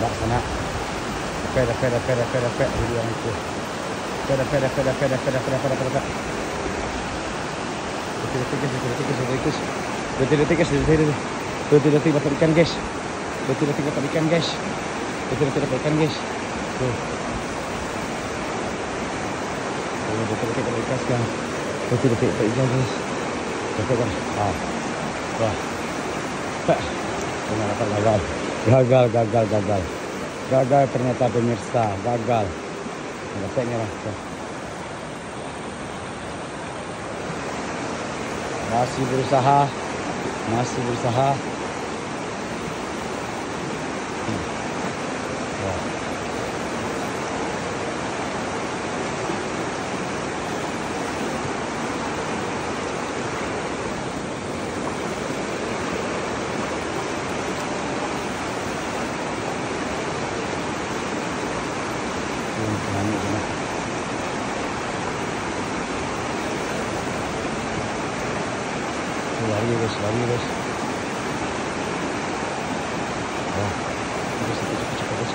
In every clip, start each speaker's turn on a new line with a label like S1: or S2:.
S1: Mbak sana. Dapat video itu. Dapat. Detik-detik dapat ikan guys. Detik-detik dapat ikan guys. Tuh. Detik-detik dapat ikan sekarang. Detik-detik dapat ikan guys. Dapat kan? Wah. Ternyata gagal. Gagal ternyata pemirsa, gagal. Dapatnya lah. Masih berusaha. Wah. Lari guys. Wah, cepat guys.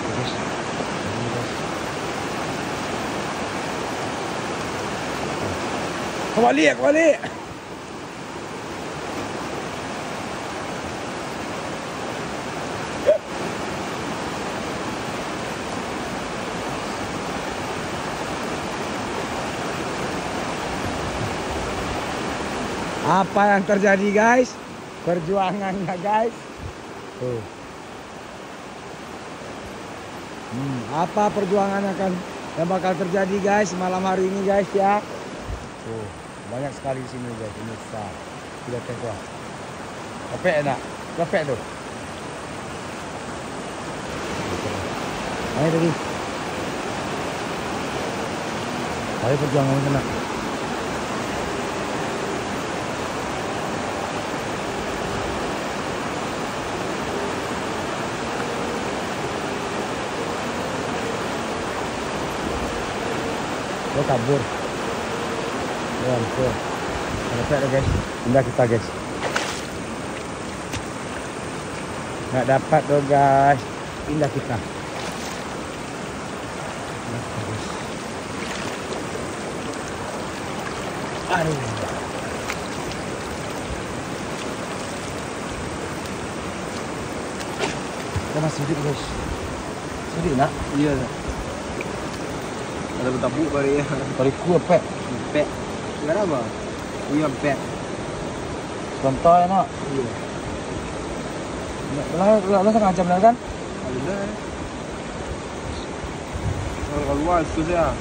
S1: Kembali. Apa yang terjadi guys? Perjuangannya guys. Tuh. Apa perjuangan yang bakal terjadi guys malam hari ini guys ya? Tuh, banyak sekali di sini guys, pemirsa. Lihat tuh. Capek enak. Capek tuh. Ayo tadi. Ayo perjuangan kena. Kabur. Tuh. Dapat guys. Indah kita guys. Nggak dapat tuh guys. Indah kita. Aduh. Kita masih hidup guys. Sedih nak?
S2: Iya. Ada bertabuk bari ya.
S1: Bari ku pek.
S2: Enggak apa? Iya pek.
S1: Contoh nak.
S2: Iya.
S1: Lah sengaja benar kan?
S2: Ada. Kalau keluar susah.